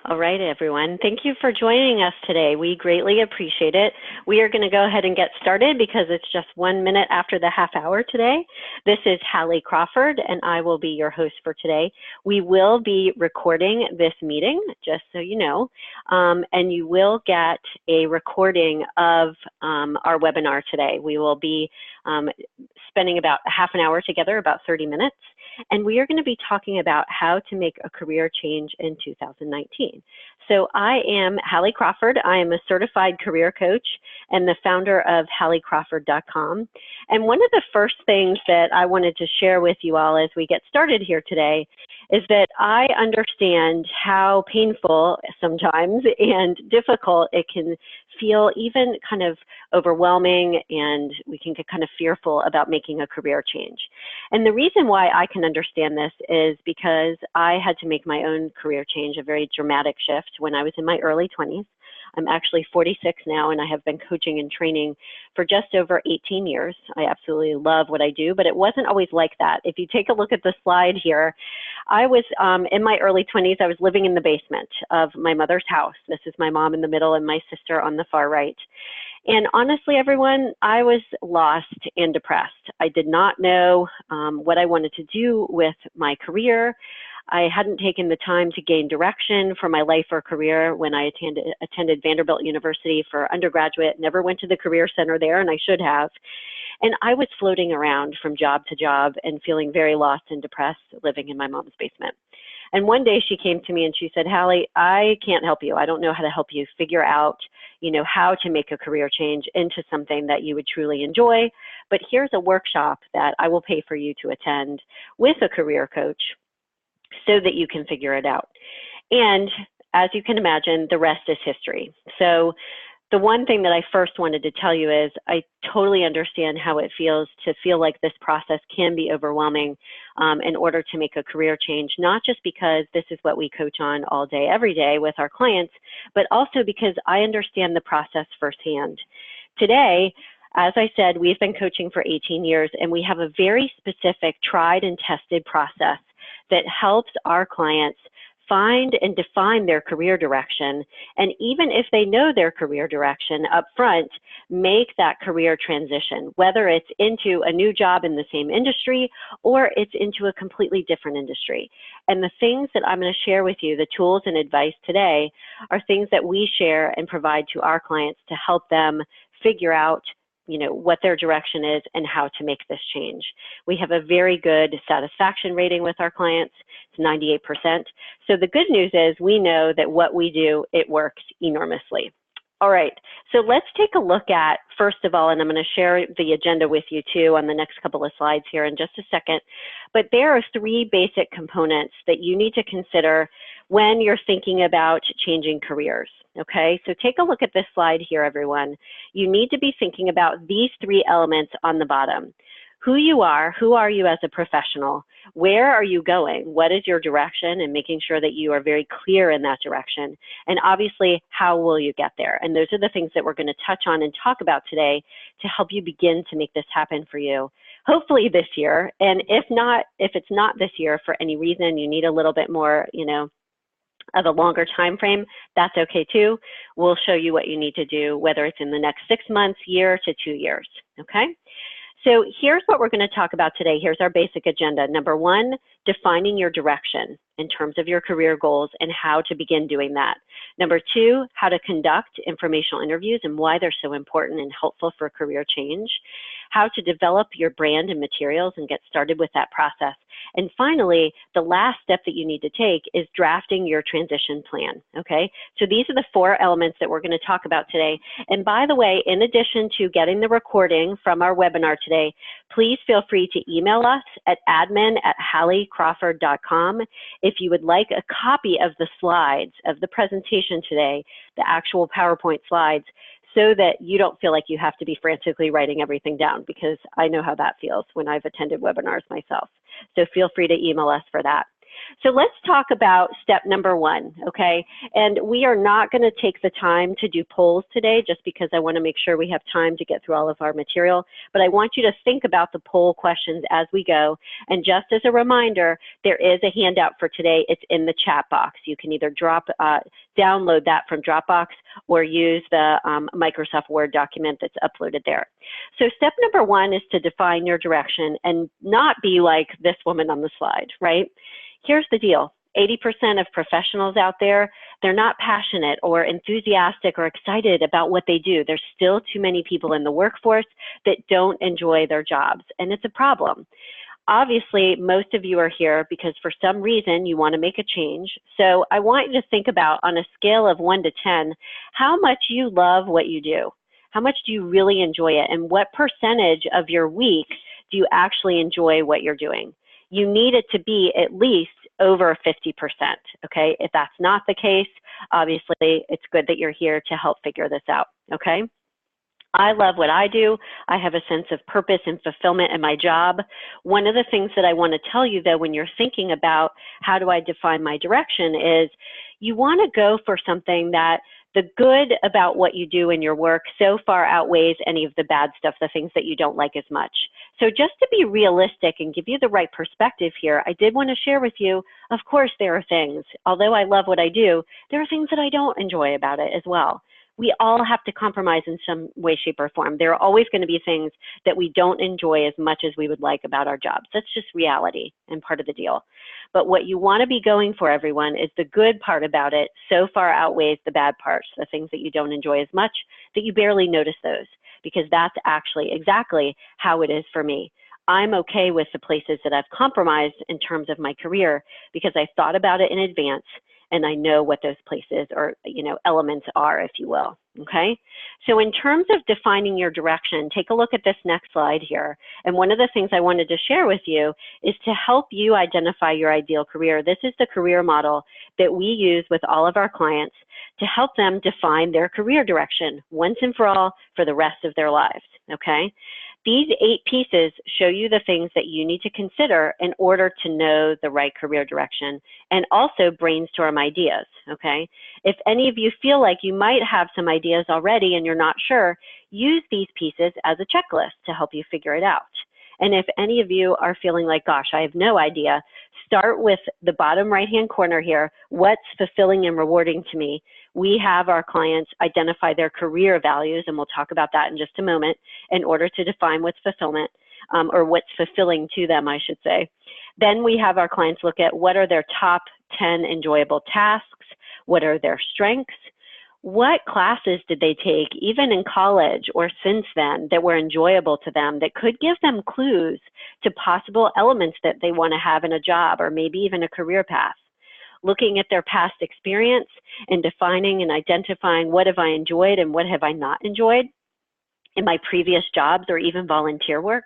All right, everyone. Thank you for joining us today. We greatly appreciate it. We are going to go ahead and get started because it's just 1 minute after the half hour today. This is Hallie Crawford, and I will be your host for today. We will be recording this meeting, just so you know, and you will get a recording of our webinar today. We will be spending about half an hour together, about 30 minutes. And we are going to be talking about how to make a career change in 2019. So I am Hallie Crawford. I am a certified career coach and the founder of HallieCrawford.com. And one of the first things that I wanted to share with you all as we get started here today is that I understand how painful sometimes and difficult it can feel, even kind of overwhelming, and we can get kind of fearful about making a career change. And the reason why I can understand this is because I had to make my own career change, a very dramatic shift, when I was in my early 20s. I'm actually 46 now, and I have been coaching and training for just over 18 years. I absolutely love what I do, but it wasn't always like that. If you take a look at the slide here, I was in my early 20s. I was living in the basement of my mother's house. This is my mom in the middle and my sister on the far right. And honestly, everyone, I was lost and depressed. I did not know what I wanted to do with my career. I hadn't taken the time to gain direction for my life or career when I attended Vanderbilt University for undergraduate, never went to the Career Center there, and I should have. And I was floating around from job to job and feeling very lost and depressed, living in my mom's basement. And one day she came to me and she said, Hallie, I can't help you. I don't know how to help you figure out, how to make a career change into something that you would truly enjoy. But here's a workshop that I will pay for you to attend with a career coach so that you can figure it out. And as you can imagine, the rest is history. So the one thing that I first wanted to tell you is I totally understand how it feels to feel like this process can be overwhelming in order to make a career change, not just because this is what we coach on all day, every day with our clients, but also because I understand the process firsthand. Today, as I said, we've been coaching for 18 years, and we have a very specific tried and tested process that helps our clients find and define their career direction, and even if they know their career direction up front, make that career transition, whether it's into a new job in the same industry or it's into a completely different industry. And the things that I'm going to share with you, the tools and advice today, are things that we share and provide to our clients to help them figure out what their direction is and how to make this change. We have a very good satisfaction rating with our clients. It's 98%. So the good news is we know that what we do, it works enormously. All right, so let's take a look at, first of all, and I'm going to share the agenda with you too on the next couple of slides here in just a second, but there are 3 basic components that you need to consider when you're thinking about changing careers. Okay, so take a look at this slide here, everyone. You need to be thinking about these 3 elements on the bottom. Who you are you as a professional? Where are you going? What is your direction? And making sure that you are very clear in that direction. And obviously, how will you get there? And those are the things that we're going to touch on and talk about today to help you begin to make this happen for you, hopefully this year. And if it's not this year for any reason, you need a little bit more, of a longer time frame, that's okay too. We'll show you what you need to do, whether it's in the next 6 months, year to 2 years, okay? So here's what we're going to talk about today. Here's our basic agenda. Number 1, defining your direction in terms of your career goals and how to begin doing that. Number 2, how to conduct informational interviews and why they're so important and helpful for career change. How to develop your brand and materials and get started with that process. And finally, the last step that you need to take is drafting your transition plan, okay? So these are the 4 elements that we're going to talk about today. And by the way, in addition to getting the recording from our webinar today, please feel free to email us at admin@HallieCrawford.com if you would like a copy of the slides of the presentation today, the actual PowerPoint slides, so that you don't feel like you have to be frantically writing everything down, because I know how that feels when I've attended webinars myself. So feel free to email us for that. So let's talk about step number one, okay? And we are not going to take the time to do polls today just because I want to make sure we have time to get through all of our material. But I want you to think about the poll questions as we go. And just as a reminder, there is a handout for today. It's in the chat box. You can either download that from Dropbox or use the Microsoft Word document that's uploaded there. So step number one is to define your direction and not be like this woman on the slide, right? Here's the deal. 80% of professionals out there, they're not passionate or enthusiastic or excited about what they do. There's still too many people in the workforce that don't enjoy their jobs, and it's a problem. Obviously, most of you are here because for some reason you want to make a change. So I want you to think about, on a scale of 1 to 10, how much you love what you do. How much do you really enjoy it? And what percentage of your week do you actually enjoy what you're doing? You need it to be at least over 50%, okay? If that's not the case, obviously it's good that you're here to help figure this out, okay? I love what I do. I have a sense of purpose and fulfillment in my job. One of the things that I want to tell you, though, when you're thinking about how do I define my direction is you want to go for something that the good about what you do in your work so far outweighs any of the bad stuff, the things that you don't like as much. So just to be realistic and give you the right perspective here, I did want to share with you, of course, there are things, although I love what I do, there are things that I don't enjoy about it as well. We all have to compromise in some way, shape, or form. There are always going to be things that we don't enjoy as much as we would like about our jobs. That's just reality and part of the deal. But what you want to be going for, everyone, is the good part about it so far outweighs the bad parts, the things that you don't enjoy as much, that you barely notice those, because that's actually exactly how it is for me. I'm okay with the places that I've compromised in terms of my career because I thought about it in advance and I know what those places or, elements are, if you will, okay? So in terms of defining your direction, take a look at this next slide here. And one of the things I wanted to share with you is to help you identify your ideal career. This is the career model that we use with all of our clients to help them define their career direction once and for all for the rest of their lives, okay? These 8 pieces show you the things that you need to consider in order to know the right career direction and also brainstorm ideas, okay? If any of you feel like you might have some ideas already and you're not sure, use these pieces as a checklist to help you figure it out. And if any of you are feeling like, gosh, I have no idea, start with the bottom right-hand corner here. What's fulfilling and rewarding to me? We have our clients identify their career values, and we'll talk about that in just a moment, in order to define what's fulfillment, or what's fulfilling to them, I should say. Then we have our clients look at what are their top 10 enjoyable tasks, what are their strengths, what classes did they take, even in college or since then, that were enjoyable to them, that could give them clues to possible elements that they want to have in a job or maybe even a career path. Looking at their past experience and defining and identifying what have I enjoyed and what have I not enjoyed in my previous jobs or even volunteer work.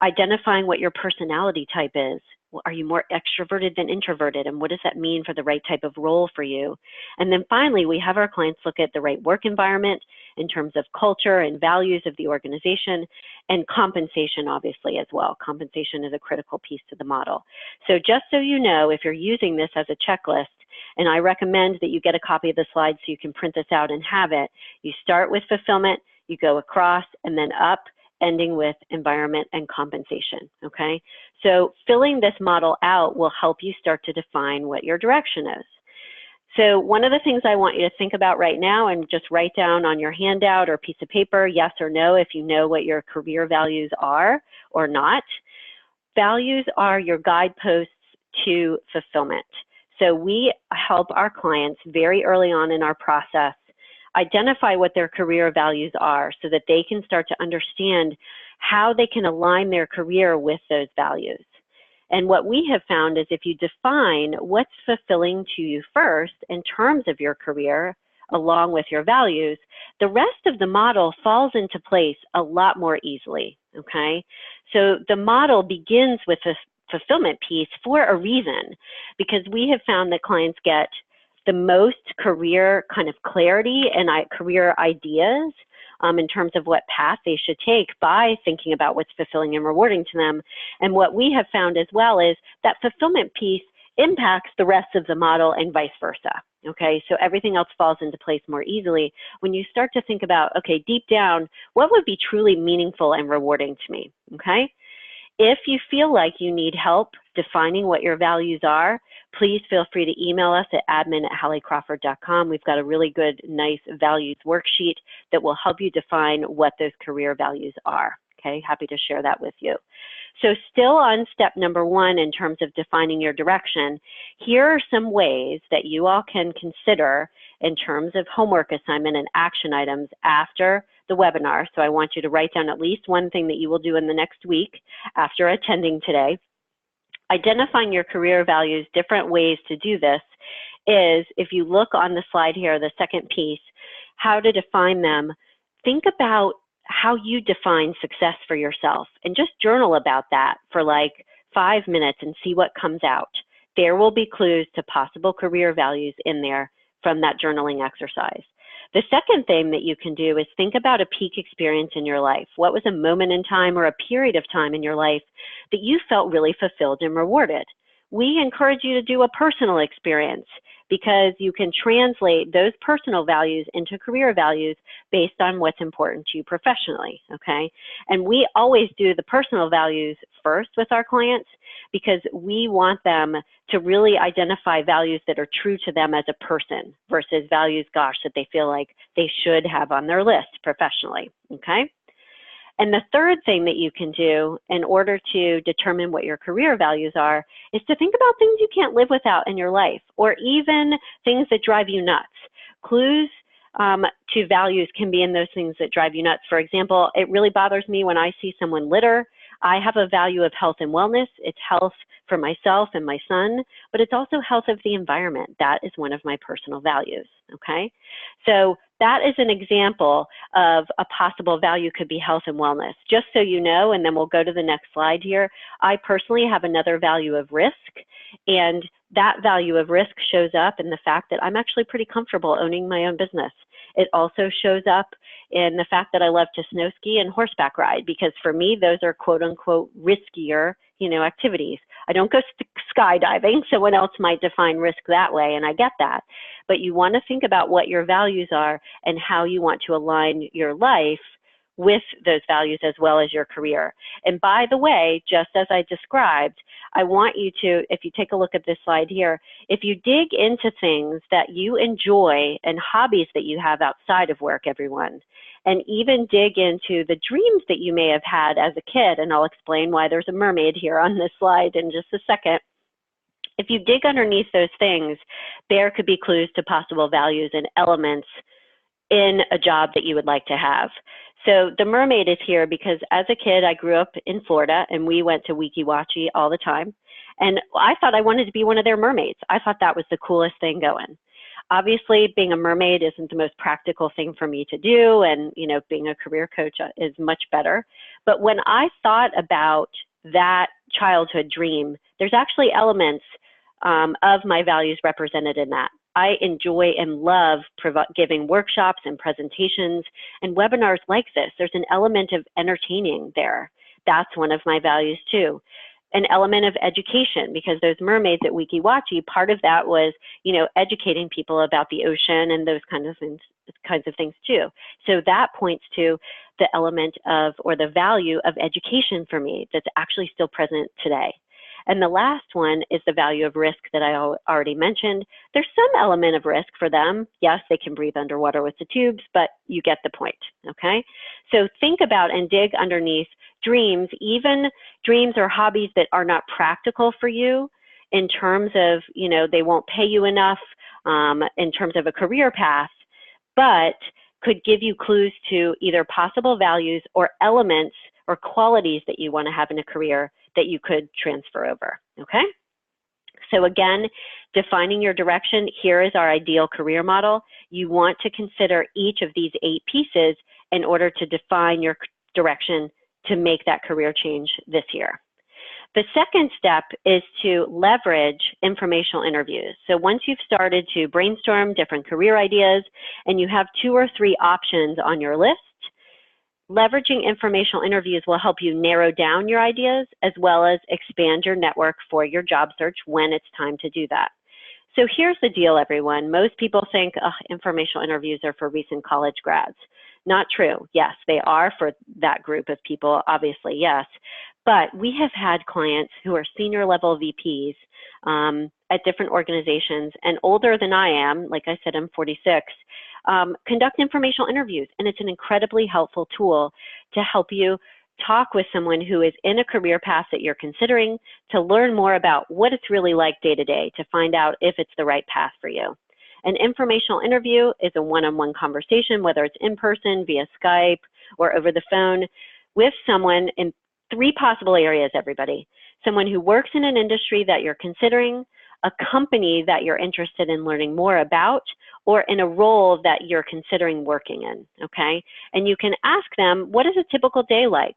Identifying what your personality type is. Are you more extroverted than introverted? And what does that mean for the right type of role for you? And then finally, we have our clients look at the right work environment in terms of culture and values of the organization, and compensation, obviously, as well. Compensation is a critical piece to the model. So just so you know, if you're using this as a checklist, and I recommend that you get a copy of the slides so you can print this out and have it, you start with fulfillment, you go across and then up, ending with environment and compensation, okay? So filling this model out will help you start to define what your direction is. So one of the things I want you to think about right now, and just write down on your handout or piece of paper, yes or no, if you know what your career values are or not. Values are your guideposts to fulfillment. So we help our clients very early on in our process identify what their career values are so that they can start to understand how they can align their career with those values. And what we have found is if you define what's fulfilling to you first in terms of your career, along with your values, the rest of the model falls into place a lot more easily, okay? So the model begins with the fulfillment piece for a reason, because we have found that clients get the most career kind of clarity and career ideas in terms of what path they should take by thinking about what's fulfilling and rewarding to them. And what we have found as well is that fulfillment piece impacts the rest of the model and vice versa. Okay, so everything else falls into place more easily when you start to think about, okay, deep down, what would be truly meaningful and rewarding to me, okay? If you feel like you need help defining what your values are, please feel free to email us at admin@halliecrawford.com. We've got a really good, nice values worksheet that will help you define what those career values are. Okay, happy to share that with you. So still on step number 1 in terms of defining your direction, here are some ways that you all can consider in terms of homework assignment and action items after the webinar. So I want you to write down at least one thing that you will do in the next week after attending today. Identifying your career values, different ways to do this is, if you look on the slide here, the second piece, how to define them, think about how you define success for yourself and just journal about that for like 5 minutes and see what comes out. There will be clues to possible career values in there from that journaling exercise. The second thing that you can do is think about a peak experience in your life. What was a moment in time or a period of time in your life that you felt really fulfilled and rewarded? We encourage you to do a personal experience because you can translate those personal values into career values based on what's important to you professionally, okay? And we always do the personal values first with our clients because we want them to really identify values that are true to them as a person versus values, gosh, that they feel like they should have on their list professionally, okay? And the third thing that you can do in order to determine what your career values are is to think about things you can't live without in your life, or even things that drive you nuts. Clues to values can be in those things that drive you nuts. For example, it really bothers me when I see someone litter. I have a value of health and wellness. It's health for myself and my son, but it's also health of the environment. That is one of my personal values, okay? So that is an example of a possible value could be health and wellness. Just so you know, and then we'll go to the next slide here, I personally have another value of risk, and that value of risk shows up in the fact that I'm actually pretty comfortable owning my own business. It also shows up in the fact that I love to snow ski and horseback ride, because for me, those are quote unquote riskier, activities. I don't go skydiving. Someone else might define risk that way, and I get that. But you want to think about what your values are and how you want to align your life with those values as well as your career. And by the way, just as I described, I want you to, if you take a look at this slide here, if you dig into things that you enjoy and hobbies that you have outside of work, everyone, and even dig into the dreams that you may have had as a kid, and I'll explain why there's a mermaid here on this slide in just a second. If you dig underneath those things, there could be clues to possible values and elements in a job that you would like to have. So the mermaid is here because as a kid, I grew up in Florida and we went to Weeki Wachee all the time. And I thought I wanted to be one of their mermaids. I thought that was the coolest thing going. Obviously, being a mermaid isn't the most practical thing for me to do. And, being a career coach is much better. But when I thought about that childhood dream, there's actually elements of my values represented in that. I enjoy and love giving workshops and presentations and webinars like this. There's an element of entertaining there. That's one of my values too. An element of education, because those mermaids at Weeki Wachee, part of that was, educating people about the ocean and those kinds of things too. So that points to the element of, or the value of education for me that's actually still present today. And the last one is the value of risk that I already mentioned. There's some element of risk for them. Yes, they can breathe underwater with the tubes, but you get the point, okay? So think about and dig underneath dreams, even dreams or hobbies that are not practical for you in terms of, they won't pay you enough in terms of a career path, but could give you clues to either possible values or elements or qualities that you want to have in a career that you could transfer over, okay? So again, defining your direction, here is our ideal career model. You want to consider each of these 8 pieces in order to define your direction to make that career change this year. The second step is to leverage informational interviews. So once you've started to brainstorm different career ideas and you have 2 or 3 options on your list, Leveraging informational interviews will help you narrow down your ideas as well as expand your network for your job search when it's time to do that. So here's the deal, everyone. Most people think informational interviews are for recent college grads. Not true. Yes, they are for that group of people, obviously, yes. But we have had clients who are senior level VPs at different organizations and older than I am, like I said, I'm 46, conduct informational interviews. And it's an incredibly helpful tool to help you talk with someone who is in a career path that you're considering, to learn more about what it's really like day to day, to find out if it's the right path for you. An informational interview is a one-on-one conversation, whether it's in person, via Skype, or over the phone, with someone in 3 possible areas, everybody. Someone who works in an industry that you're considering, a company that you're interested in learning more about, or in a role that you're considering working in, okay? And you can ask them, what is a typical day like?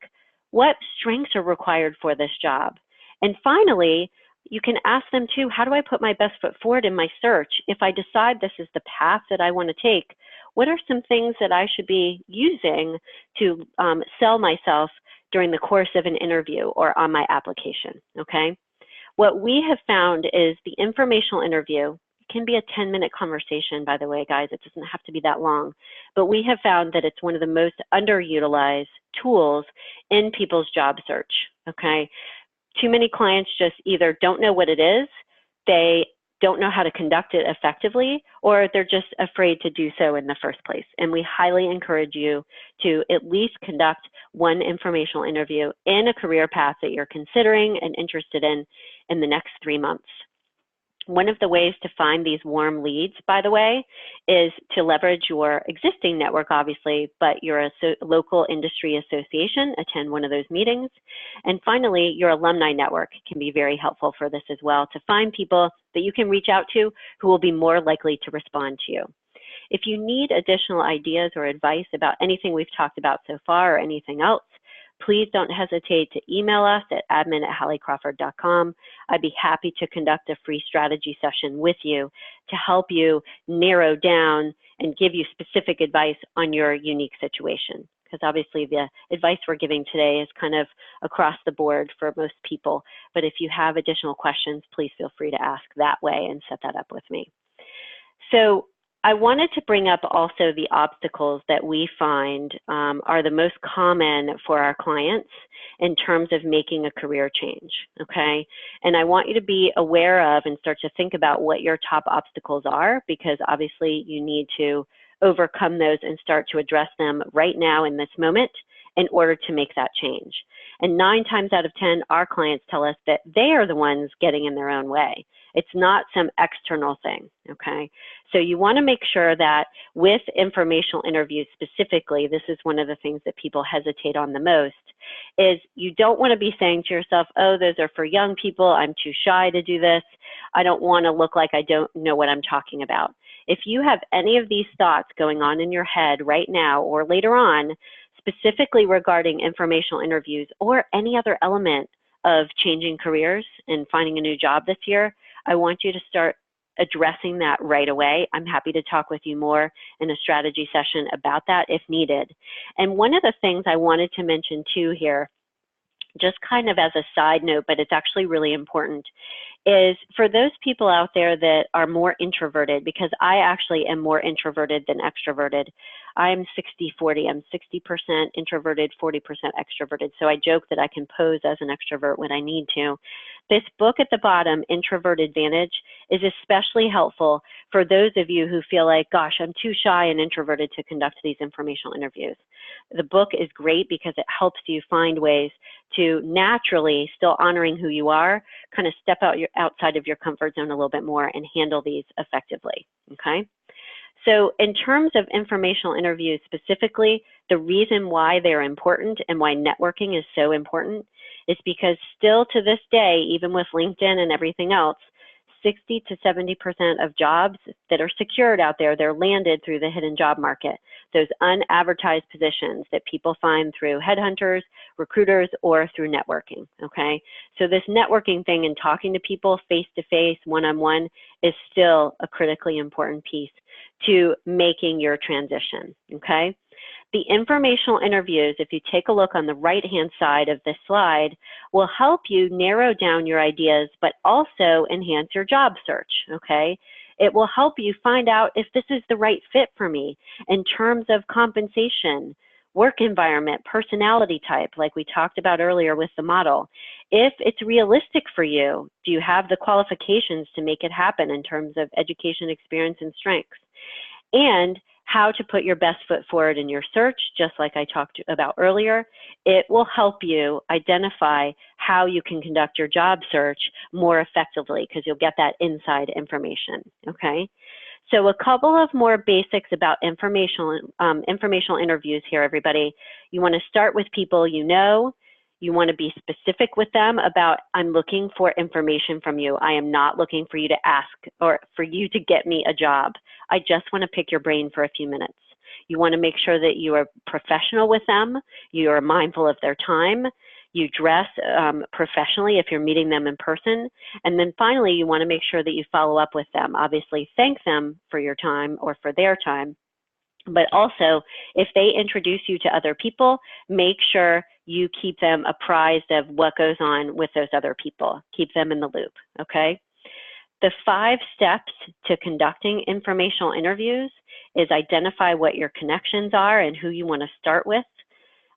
What strengths are required for this job? And finally, you can ask them too, how do I put my best foot forward in my search? If I decide this is the path that I want to take, what are some things that I should be using to sell myself during the course of an interview or on my application, okay? What we have found is the informational interview can be a 10-minute conversation, by the way, guys. It doesn't have to be that long. But we have found that it's one of the most underutilized tools in people's job search, okay? Too many clients just either don't know what it is, they don't know how to conduct it effectively, or they're just afraid to do so in the first place. And we highly encourage you to at least conduct one informational interview in a career path that you're considering and interested in the next 3 months. One of the ways to find these warm leads, by the way, is to leverage your existing network, obviously, but your local industry association, attend one of those meetings. And finally, your alumni network can be very helpful for this as well, to find people that you can reach out to who will be more likely to respond to you. If you need additional ideas or advice about anything we've talked about so far or anything else, please don't hesitate to email us at admin@halliecrawford.com. I'd be happy to conduct a free strategy session with you to help you narrow down and give you specific advice on your unique situation. Because obviously the advice we're giving today is kind of across the board for most people. But if you have additional questions, please feel free to ask that way and set that up with me. So I wanted to bring up also the obstacles that we find are the most common for our clients in terms of making a career change, okay? And I want you to be aware of and start to think about what your top obstacles are, because obviously you need to overcome those and start to address them right now in this moment in order to make that change. And 9 times out of 10, our clients tell us that they are the ones getting in their own way. It's not some external thing, okay? So you want to make sure that with informational interviews specifically, this is one of the things that people hesitate on the most, is you don't want to be saying to yourself, oh, those are for young people, I'm too shy to do this, I don't want to look like I don't know what I'm talking about. If you have any of these thoughts going on in your head right now or later on, specifically regarding informational interviews or any other element of changing careers and finding a new job this year, I want you to start addressing that right away. I'm happy to talk with you more in a strategy session about that if needed. And one of the things I wanted to mention too here, just kind of as a side note, but it's actually really important, is for those people out there that are more introverted, because I actually am more introverted than extroverted. I'm 60-40. I'm 60% introverted, 40% extroverted. So I joke that I can pose as an extrovert when I need to. This book at the bottom, Introvert Advantage, is especially helpful for those of you who feel like, gosh, I'm too shy and introverted to conduct these informational interviews. The book is great because it helps you find ways to naturally, still honoring who you are, kind of step outside of your comfort zone a little bit more and handle these effectively, okay? So in terms of informational interviews specifically, the reason why they're important and why networking is so important is because still to this day, even with LinkedIn and everything else, 60 to 70% of jobs that are secured out there, they're landed through the hidden job market, those unadvertised positions that people find through headhunters, recruiters, or through networking, okay? So this networking thing and talking to people face-to-face, one-on-one is still a critically important piece to making your transition, okay? The informational interviews, if you take a look on the right-hand side of this slide, will help you narrow down your ideas, but also enhance your job search, okay? It will help you find out if this is the right fit for me in terms of compensation, work environment, personality type, like we talked about earlier with the model. If it's realistic for you, do you have the qualifications to make it happen in terms of education, experience, and strengths? And how to put your best foot forward in your search, just like I talked about earlier. It will help you identify how you can conduct your job search more effectively because you'll get that inside information, okay? So a couple of more basics about informational interviews here, everybody. You want to start with people you know. You want to be specific with them about, I'm looking for information from you. I am not looking for you to ask or for you to get me a job. I just want to pick your brain for a few minutes. You want to make sure that you are professional with them. You are mindful of their time. You dress professionally if you're meeting them in person. And then finally, you want to make sure that you follow up with them. Obviously, thank them for your time or for their time. But also, if they introduce you to other people, make sure you keep them apprised of what goes on with those other people. Keep them in the loop, okay? The 5 steps to conducting informational interviews is identify what your connections are and who you want to start with.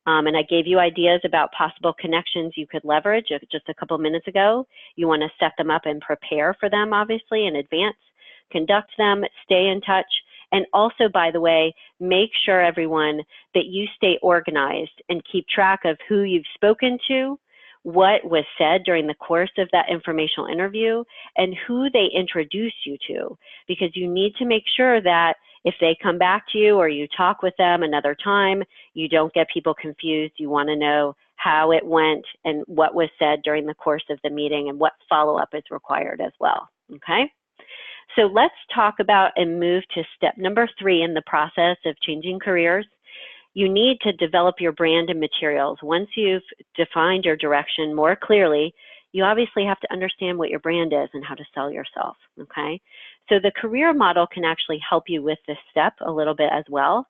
And I gave you ideas about possible connections you could leverage just a couple minutes ago. You want to set them up and prepare for them, obviously, in advance. Conduct them, stay in touch. And also, by the way, make sure, everyone, that you stay organized and keep track of who you've spoken to, what was said during the course of that informational interview, and who they introduce you to, because you need to make sure that if they come back to you or you talk with them another time, you don't get people confused. You want to know how it went and what was said during the course of the meeting and what follow-up is required as well, okay? So let's talk about and move to step number 3 in the process of changing careers. You need to develop your brand and materials. Once you've defined your direction more clearly, you obviously have to understand what your brand is and how to sell yourself, okay? So the career model can actually help you with this step a little bit as well.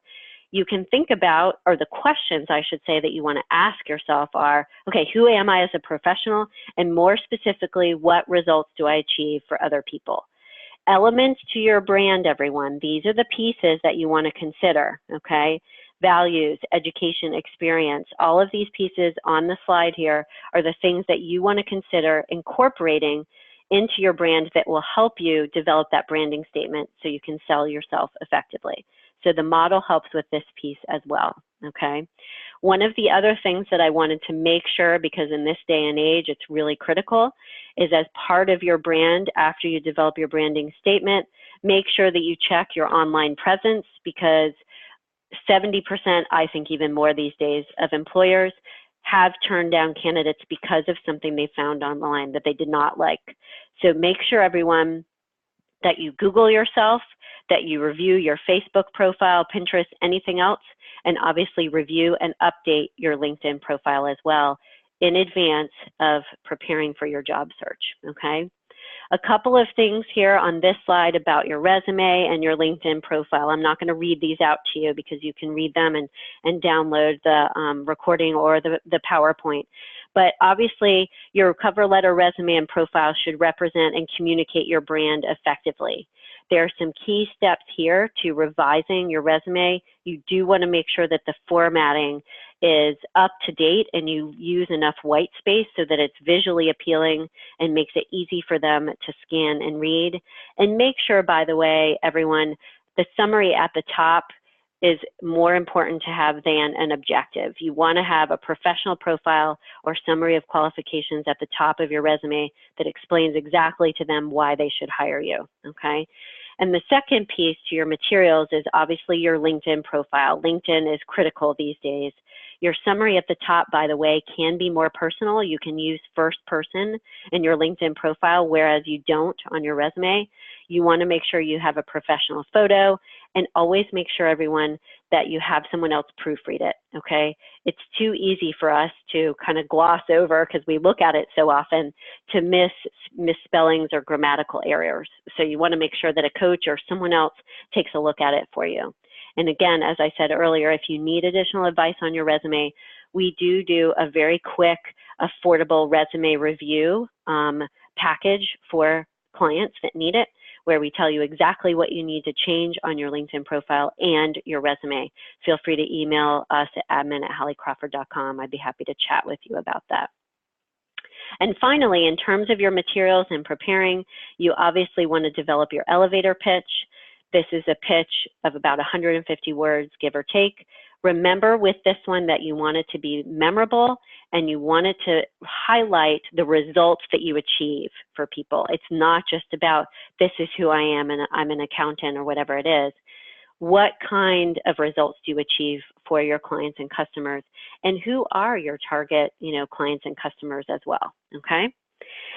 You can think about, or the questions I should say that you want to ask yourself are, okay, who am I as a professional? And more specifically, what results do I achieve for other people? Elements to your brand, everyone. These are the pieces that you want to consider, okay? Values, education, experience, all of these pieces on the slide here are the things that you want to consider incorporating into your brand that will help you develop that branding statement so you can sell yourself effectively. So the model helps with this piece as well, okay? One of the other things that I wanted to make sure, because in this day and age it's really critical, is as part of your brand, after you develop your branding statement, make sure that you check your online presence, because 70%, I think even more these days, of employers have turned down candidates because of something they found online that they did not like. So make sure, everyone, that you Google yourself, that you review your Facebook profile, Pinterest, anything else, and obviously review and update your LinkedIn profile as well in advance of preparing for your job search, okay? A couple of things here on this slide about your resume and your LinkedIn profile. I'm not going to read these out to you because you can read them and download the recording or the PowerPoint. But obviously, your cover letter, resume, and profile should represent and communicate your brand effectively. There are some key steps here to revising your resume. You do want to make sure that the formatting is up to date and you use enough white space so that it's visually appealing and makes it easy for them to scan and read. And make sure, by the way, everyone, the summary at the top is more important to have than an objective. You want to have a professional profile or summary of qualifications at the top of your resume that explains exactly to them why they should hire you, okay? And the second piece to your materials is obviously your LinkedIn profile. LinkedIn is critical these days. Your summary at the top, by the way, can be more personal. You can use first person in your LinkedIn profile, whereas you don't on your resume. You want to make sure you have a professional photo, and always make sure, everyone, that you have someone else proofread it, okay? It's too easy for us to kind of gloss over, because we look at it so often, to miss misspellings or grammatical errors. So you want to make sure that a coach or someone else takes a look at it for you. And again, as I said earlier, if you need additional advice on your resume, we do a very quick, affordable resume review package for clients that need it, where we tell you exactly what you need to change on your LinkedIn profile and your resume. Feel free to email us at admin@HallieCrawford.com. I'd be happy to chat with you about that. And finally, in terms of your materials and preparing, you obviously want to develop your elevator pitch. This is a pitch of about 150 words, give or take. Remember with this one that you want it to be memorable and you want it to highlight the results that you achieve for people. It's not just about this is who I am and I'm an accountant or whatever it is. What kind of results do you achieve for your clients and customers, and who are your target, clients and customers as well, okay?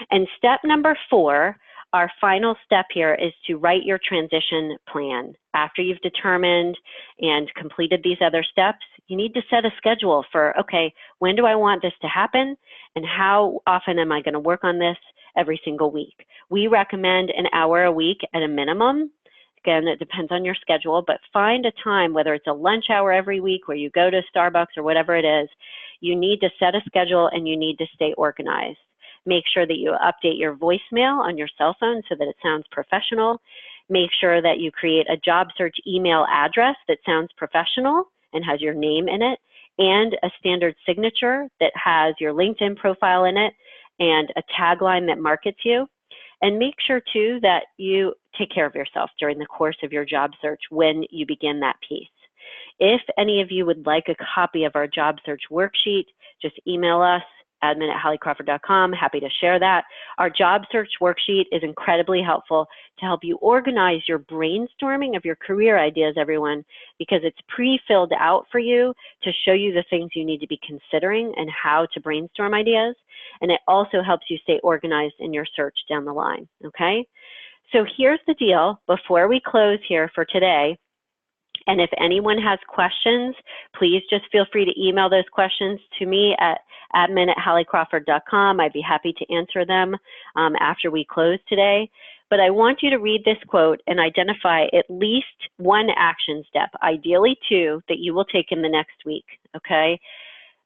And step number 4, our final step here, is to write your transition plan. After you've determined and completed these other steps, you need to set a schedule for, okay, when do I want this to happen, and how often am I going to work on this every single week? We recommend an hour a week at a minimum. Again, it depends on your schedule, but find a time, whether it's a lunch hour every week where you go to Starbucks or whatever it is. You need to set a schedule and you need to stay organized. Make sure that you update your voicemail on your cell phone so that it sounds professional. Make sure that you create a job search email address that sounds professional and has your name in it, and a standard signature that has your LinkedIn profile in it and a tagline that markets you. And make sure too that you take care of yourself during the course of your job search when you begin that piece. If any of you would like a copy of our job search worksheet, just email us, admin@HallieCrawford.com. Happy to share that. Our job search worksheet is incredibly helpful to help you organize your brainstorming of your career ideas, everyone, because it's pre-filled out for you to show you the things you need to be considering and how to brainstorm ideas. And it also helps you stay organized in your search down the line, okay? So here's the deal before we close here for today. And if anyone has questions, please just feel free to email those questions to me at admin@HallieCrawford.com. I'd be happy to answer them after we close today. But I want you to read this quote and identify at least one action step, ideally 2, that you will take in the next week, okay?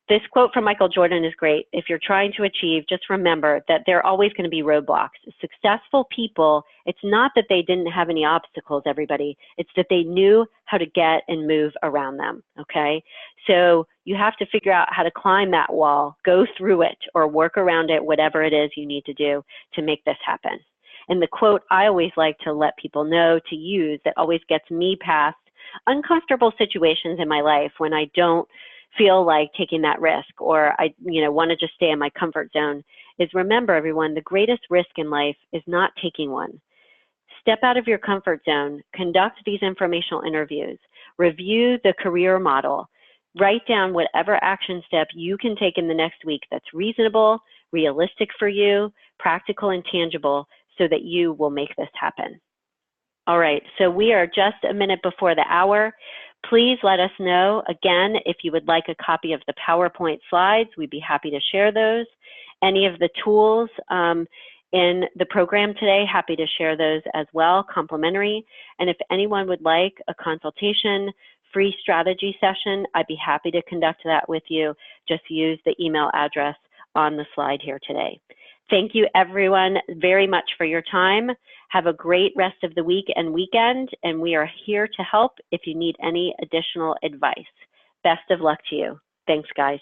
This quote from Michael Jordan is great. If you're trying to achieve, just remember that there are always going to be roadblocks. Successful people, it's not that they didn't have any obstacles, everybody. It's that they knew how to get and move around them, okay? So you have to figure out how to climb that wall, go through it, or work around it, whatever it is you need to do to make this happen. And the quote I always like to let people know to use that always gets me past uncomfortable situations in my life when I don't feel like taking that risk, or I want to just stay in my comfort zone, is remember, everyone, the greatest risk in life is not taking one. Step out of your comfort zone, conduct these informational interviews, review the career model, write down whatever action step you can take in the next week that's reasonable, realistic for you, practical and tangible, so that you will make this happen. All right, so we are just a minute before the hour. Please let us know, again, if you would like a copy of the PowerPoint slides. We'd be happy to share those. Any of the tools in the program today, happy to share those as well, complimentary. And if anyone would like a consultation, free strategy session, I'd be happy to conduct that with you. Just use the email address on the slide here today. Thank you, everyone, very much for your time. Have a great rest of the week and weekend, and we are here to help if you need any additional advice. Best of luck to you. Thanks, guys.